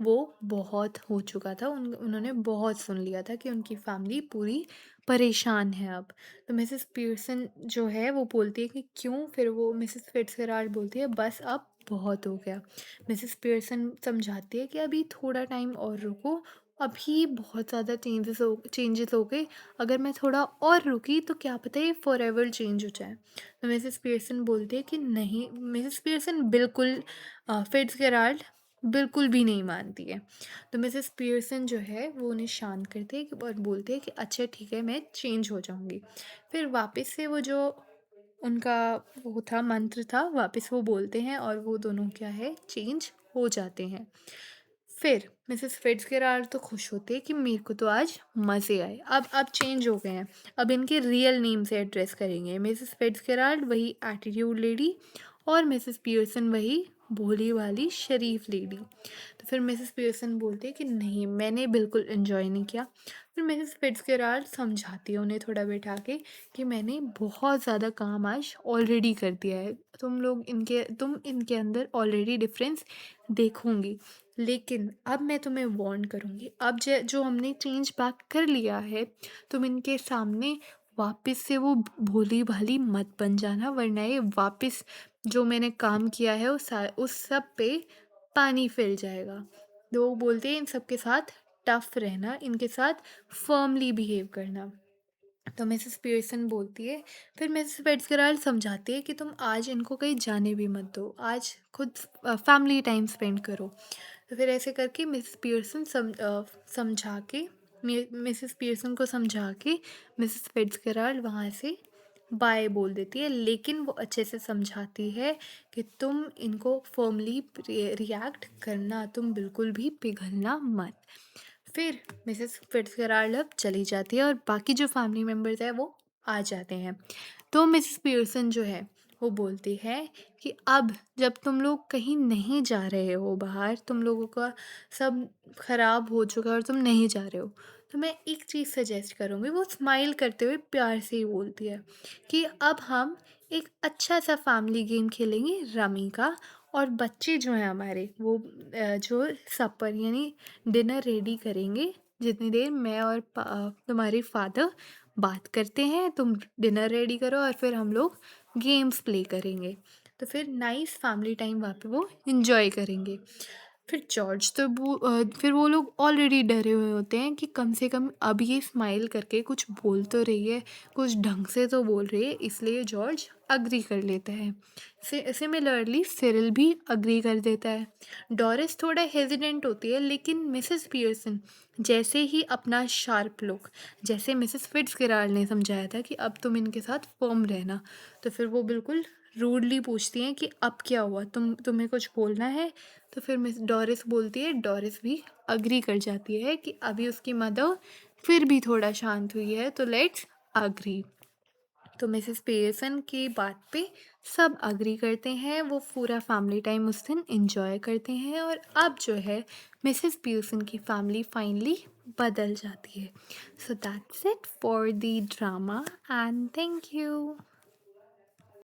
वो बहुत हो चुका था, उन्होंने बहुत सुन लिया था कि उनकी फैमिली पूरी परेशान है अब। तो मिसेस पियर्सन जो है वो बोलती है कि क्यों, फिर वो मिसेस फिट्जगेराल्ड बोलती है बस अब बहुत हो गया। मिसेस पियर्सन समझाती है कि अभी थोड़ा टाइम और रुको, अभी बहुत ज़्यादा चेंजेस हो गए, अगर मैं थोड़ा और रुकी तो क्या पता ये फॉरएवर चेंज हो जाए। तो मिसेस पियर्सन बोलती है कि नहीं, मिसेस पियर्सन बिल्कुल फिट्जगेराल्ड बिल्कुल भी नहीं मानती है। तो मिसेस पियर्सन जो है वो उन्हें शांत करती है और बोलती है कि अच्छा ठीक है, मैं चेंज हो जाऊंगी। फिर वापस से वो जो उनका वो था मंत्र था, वापस वो बोलते हैं और वो दोनों क्या है चेंज हो जाते हैं। फिर मिसेस फिट्जगेराल्ड तो खुश होती है कि मेरे को तो आज मज़े आए, अब चेंज हो गए हैं, अब इनके रियल नेम से एड्रेस करेंगे। मिसेस फिट्जगेराल्ड वही एटीट्यूड लेडी, और मिसेस पियर्सन वही भोली वाली शरीफ लेडी। तो फिर मिसेस पियर्सन बोलती है कि नहीं, मैंने बिल्कुल इन्जॉय नहीं किया। फिर मिसेस फिट्जगेराल्ड समझाती है उन्हें थोड़ा बैठा के कि मैंने बहुत ज़्यादा काम आज ऑलरेडी कर दिया है, तुम इनके अंदर ऑलरेडी डिफरेंस देखोगी, लेकिन अब मैं तुम्हें वार्न करूँगी, अब जो हमने चेंज बैक कर लिया है, तुम इनके सामने वापस से वो भोली भाली मत बन जाना, वरना ये वापस जो मैंने काम किया है उस सब पे पानी फिर जाएगा। तो वो बोलते हैं इन सब के साथ टफ रहना, इनके साथ फर्मली बिहेव करना। तो मिसेस पियर्सन बोलती है, फिर मिसेस फिट्जगेराल्ड समझाती है कि तुम आज इनको कहीं जाने भी मत दो, आज खुद फैमिली टाइम स्पेंड करो। तो फिर ऐसे करके मिसेस पियर्सन को समझा के मिसेस फिट्जगेराल्ड वहाँ से बाय बोल देती है, लेकिन वो अच्छे से समझाती है कि तुम इनको फर्मली रिएक्ट करना, तुम बिल्कुल भी पिघलना मत। फिर मिसेस फिट्जगेराल्ड अब चली जाती है और बाकी जो फैमिली मेम्बर्स हैं वो आ जाते हैं। तो मिसेस पियर्सन जो है वो बोलती है कि अब जब तुम लोग कहीं नहीं जा रहे हो बाहर, तुम लोगों का सब खराब हो चुका है और तुम नहीं जा रहे हो, तो मैं एक चीज़ सजेस्ट करूँगी। वो स्माइल करते हुए प्यार से ही बोलती है कि अब हम एक अच्छा सा फैमिली गेम खेलेंगे रमी का, और बच्चे जो हैं हमारे वो जो सपर यानी डिनर रेडी करेंगे, जितनी देर मैं और तुम्हारे फादर बात करते हैं, तुम डिनर रेडी करो और फिर हम लोग गेम्स प्ले करेंगे। तो फिर नाइस फैमिली टाइम वहाँ पे वो इन्जॉय करेंगे। फिर फिर वो लोग ऑलरेडी डरे हुए होते हैं कि कम से कम अब ये स्माइल करके कुछ बोल तो रही है, कुछ ढंग से तो बोल रही है, इसलिए जॉर्ज अग्री कर लेता है। सिमिलरली सिरिल भी अग्री कर देता है। डोरिस थोड़ा हेजिडेंट होती है, लेकिन मिसेस पियर्सन जैसे ही अपना शार्प लुक, जैसे मिसेस फिट्जगेराल्ड ने समझाया था कि अब तुम इनके साथ फर्म रहना, तो फिर वो बिल्कुल रूडली पूछती हैं कि अब क्या हुआ, तुम्हें कुछ बोलना है। तो फिर मिस डोरिस बोलती है, डोरिस भी अग्री कर जाती है कि अभी उसकी मदर फिर भी थोड़ा शांत हुई है, तो लेट्स अग्री। तो मिसेस पियर्सन की बात पे सब अग्री करते हैं, वो पूरा फैमिली टाइम उस दिन एंजॉय करते हैं, और अब जो है मिसेस पियर्सन की फैमिली फाइनली बदल जाती है। So that's it for the drama, and thank you.